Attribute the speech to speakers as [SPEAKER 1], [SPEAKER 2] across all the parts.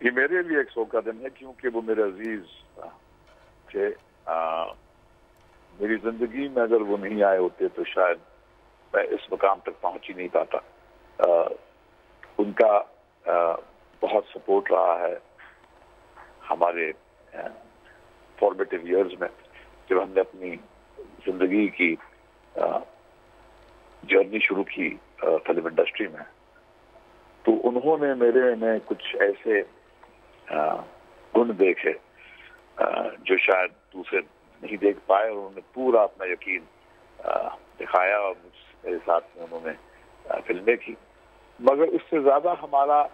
[SPEAKER 1] ये मेरे लिए एक शोक का दिन है क्योंकि वो मेरे अजीज थे। मेरी जिंदगी में अगर वो नहीं आए होते तो शायद मैं इस मुकाम तक पहुंच ही नहीं पाता। उनका बहुत सपोर्ट रहा है हमारे फॉर्मेटिव इयर्स में, जब हमने अपनी जिंदगी की जर्नी शुरू की फिल्म इंडस्ट्री में, तो उन्होंने मेरे में कुछ ऐसे गुण देखे जो शायद दूसरे नहीं देख पाए, और उन्होंने पूरा अपना यकीन दिखाया और मेरे साथ में उन्होंने फिल्में की। मगर उससे ज्यादा हमारा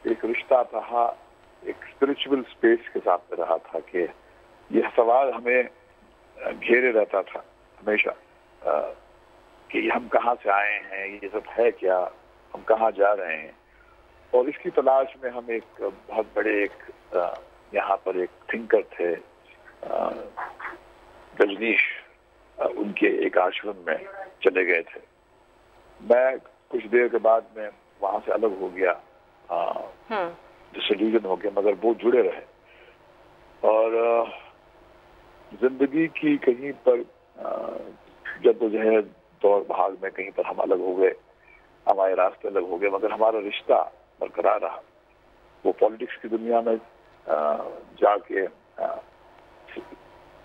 [SPEAKER 1] एक रिश्ता था, एक स्पिरिचुअल स्पेस के साथ में रहा था कि यह सवाल हमें घेरे रहता था हमेशा कि हम कहाँ से आए हैं, ये सब है क्या, हम कहाँ जा रहे हैं। और इसकी तलाश में हम एक बहुत बड़े यहाँ पर एक थिंकर थे रजनीश, उनके एक आश्रम में चले गए थे। मैं कुछ देर के बाद में वहां से अलग हो गया, डिसइल्यूजन हो गया, मगर वो जुड़े रहे। और जिंदगी की कहीं पर जद्दोजहद दौड़ भाग में कहीं पर हम अलग हो गए, हमारे रास्ते अलग हो गए, मगर हमारा रिश्ता बरकरार रहा। वो पॉलिटिक्स की दुनिया में जाके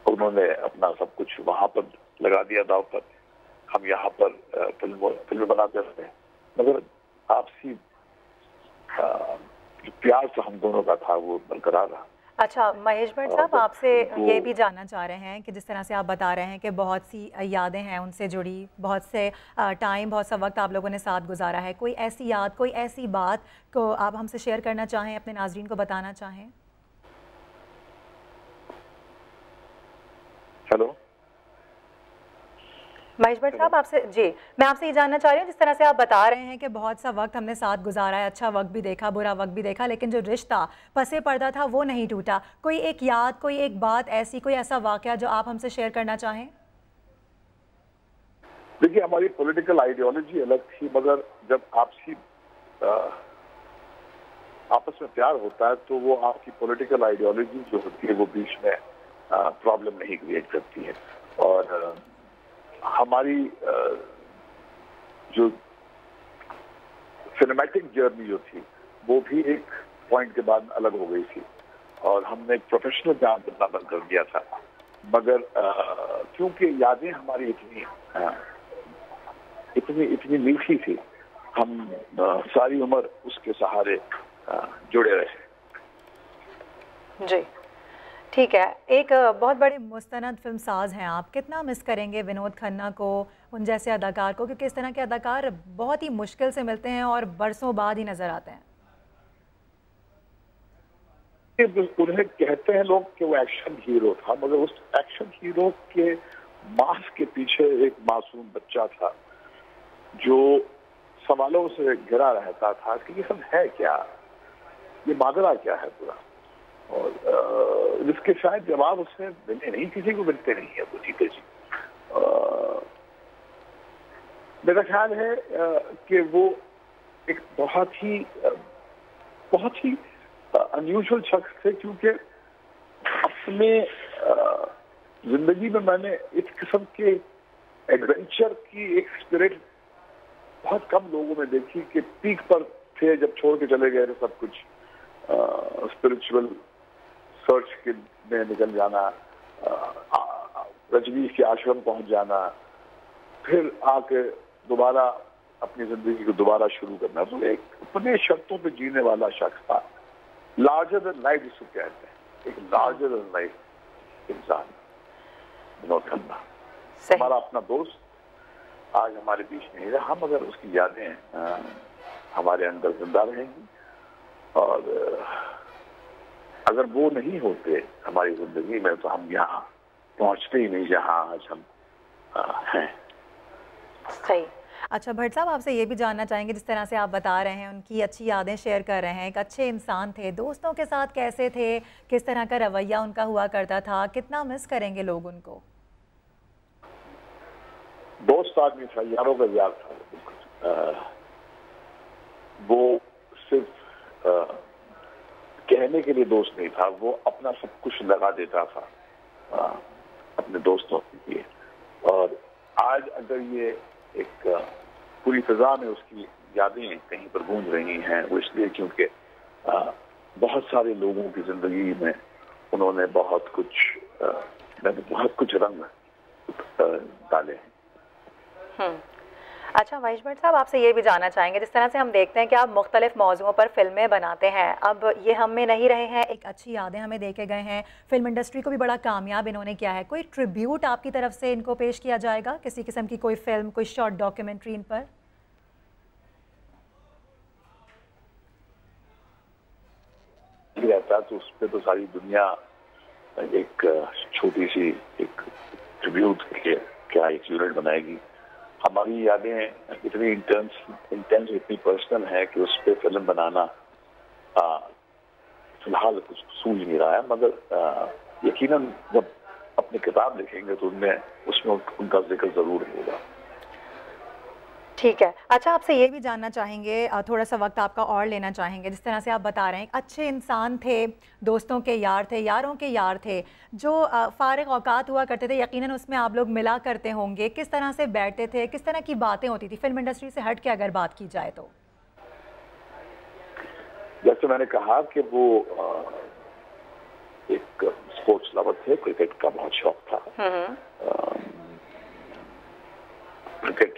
[SPEAKER 1] उन्होंने अपना सब कुछ वहां पर लगा दिया दाव पर, हम यहाँ पर फिल्म बनाते रहे, मगर आपसी प्यार तो हम दोनों का था वो बरकरार रहा।
[SPEAKER 2] अच्छा महेश भट्ट साहब, आपसे ये भी जानना चाह रहे हैं कि जिस तरह से आप बता रहे हैं कि बहुत सी यादें हैं उनसे जुड़ी, बहुत से टाइम, बहुत सा वक्त आप लोगों ने साथ गुजारा है, कोई ऐसी याद, कोई ऐसी बात को आप हमसे शेयर करना चाहें, अपने नाजरीन को बताना चाहें?
[SPEAKER 1] हेलो
[SPEAKER 2] महेश भट्ट साहब, आपसे जी मैं आपसे ये जानना चाह रही हूँ, जिस तरह से आप बता रहे हैं कि बहुत सा वक्त हमने साथ गुजारा है, अच्छा वक्त भी देखा, बुरा वक्त भी देखा, लेकिन जो रिश्ता पसे पर्दा था वो नहीं टूटा। कोई एक याद, कोई एक बात ऐसी, कोई ऐसा वाकया जो आप हमसे शेयर करना चाहें?
[SPEAKER 1] देखिए, हमारी पॉलिटिकल आइडियोलॉजी अलग थी, मगर जब आपस में प्यार होता है तो वो आपकी पॉलिटिकल आइडियोलॉजी जो होती है वो बीच में प्रॉब्लम नहीं क्रिएट करती है। और हमारी जो सिनेमैटिक जर्नी जो थी वो भी एक पॉइंट के बाद अलग हो गई थी, और हमने एक प्रोफेशनल काम करना बंद कर दिया था। मगर क्योंकि यादें हमारी इतनी मीठी थी, हम सारी उम्र उसके सहारे जुड़े रहे।
[SPEAKER 2] जी ठीक है। एक बहुत बड़े मुस्तनद फिल्म साज हैं आप, कितना मिस करेंगे विनोद खन्ना को, उन जैसे अदाकार को, क्योंकि इस तरह के अदाकार बहुत ही मुश्किल से मिलते हैं और बरसों बाद ही नजर आते हैं।
[SPEAKER 1] उन्हें कहते हैं लोग कि वो एक्शन हीरो था, मगर उस एक्शन हीरो के मास्क के पीछे एक मासूम बच्चा था जो सवालों से घिरा रहता था कि ये सब है क्या, ये माजरा क्या है पूरा, और जिसके शायद जवाब उसमें मिले नहीं, किसी को मिलते नहीं है वो जीते जी। मेरा ख्याल है कि वो एक बहुत ही अनयूजुअल शख्स थे, क्योंकि अपने जिंदगी में मैंने इस किस्म के एडवेंचर की एक स्पिरिट बहुत कम लोगों में देखी कि पीक पर थे जब छोड़ के चले गए थे सब कुछ, स्पिरिचुअल सर्च के में निकल जाना, रजनीश के आश्रम पहुंच जाना, फिर आके दोबारा अपनी जिंदगी को दोबारा शुरू करना। तो एक अपने शर्तों पे जीने वाला शख्स था, लार्जर देन लाइफ जिसको कहते हैं, एक लार्जर देन लाइफ इंसान विनोद खन्ना। हमारा अपना दोस्त आज हमारे बीच नहीं रहा, मगर उसकी यादें हमारे अंदर जिंदा रहेंगी। और अगर वो नहीं होते हमारी जिंदगी में तो हम यहाँ पहुँचते ही नहीं जहाँ आज हम हैं।
[SPEAKER 2] सही। अच्छा भट्ट साहब, आपसे ये भी जानना चाहेंगे, जिस तरह से आप बता रहे हैं, उनकी अच्छी यादें शेयर कर रहे हैं, एक अच्छे इंसान थे, दोस्तों के साथ कैसे थे, किस तरह का रवैया उनका हुआ करता था, कितना मिस करेंगे लोग उनको?
[SPEAKER 1] दोस्त आदमी था, यारों का यार था। वो सिर्फ कहने के लिए दोस्त नहीं था, वो अपना सब कुछ लगा देता था अपने दोस्तों के लिए। और आज अगर ये एक पूरी फिजा में उसकी यादें कहीं पर गूंज रही हैं, वो इसलिए क्योंकि बहुत सारे लोगों की जिंदगी में उन्होंने बहुत कुछ रंग डाले हैं।
[SPEAKER 2] अच्छा महेश भट्ट साहब, आपसे ये भी जानना चाहेंगे, जिस तरह से हम देखते हैं कि आप मुख्तलिफ मौज़ुओं पर फिल्में बनाते हैं, अब ये हम में नहीं रहे हैं, एक अच्छी यादें हमें देके गए हैं, फिल्म इंडस्ट्री को भी बड़ा कामयाब इन्होंने किया है, कोई ट्रिब्यूट आपकी तरफ से इनको पेश किया जाएगा, किसी किस्म की कोई फिल्म, कोई शॉर्ट डॉक्यूमेंट्री इन पर?
[SPEAKER 1] रहता तो उस पर तो सारी दुनिया एक छोटी सी एक ट्रिब्यूट क्या एक यूनिट बनाएगी। हमारी यादें इतनी इंटेंस इतनी पर्सनल है कि उस पर फिल्म बनाना फिलहाल कुछ सूझ नहीं रहा है, मगर यकीनन जब अपनी किताब लिखेंगे तो उसमें उनका जिक्र जरूर होगा।
[SPEAKER 2] ठीक है। अच्छा, आपसे ये भी जानना चाहेंगे, थोड़ा सा वक्त आपका और लेना चाहेंगे, जिस तरह से आप बता रहे हैं अच्छे इंसान थे, दोस्तों के यार थे, यारों के यार थे, जो फारिग औकात हुआ करते थे, यकीनन उसमें आप लोग मिला करते होंगे, किस तरह से बैठते थे, किस तरह की बातें होती थी फिल्म इंडस्ट्री से हट के अगर बात की जाए तो?
[SPEAKER 1] जैसे मैंने कहा कि वो एक स्पोर्ट्स लवर थे, क्रिकेट का बहुत शौक था। क्रिकेट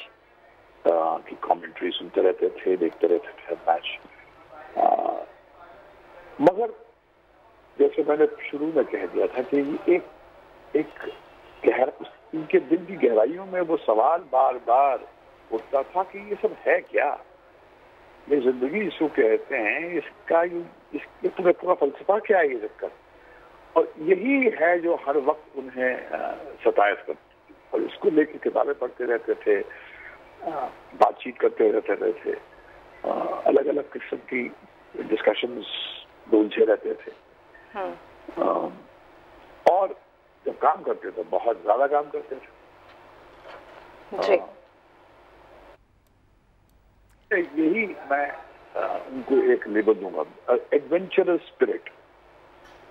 [SPEAKER 1] की कमेंट्री सुनते रहते थे, देखते रहते थे मैच। मगर जैसे मैंने शुरू में कह दिया था कि उनके दिल की गहराइयों में वो सवाल बार बार उठता था कि ये सब है क्या, ये जिंदगी इसको कहते हैं, इसके पूरा फलसफा क्या है ये चक्कर। और यही है जो हर वक्त उन्हें सतायत करती, और इसको लेकर किताबें पढ़ते रहते थे, बातचीत करते रहते थे, अलग अलग किस्म की डिस्कशंस उलझे रहते थे। और जब काम करते थे बहुत ज्यादा काम करते थे। यही मैं उनको एक लेबल दूंगा, एडवेंचरस स्पिरिट।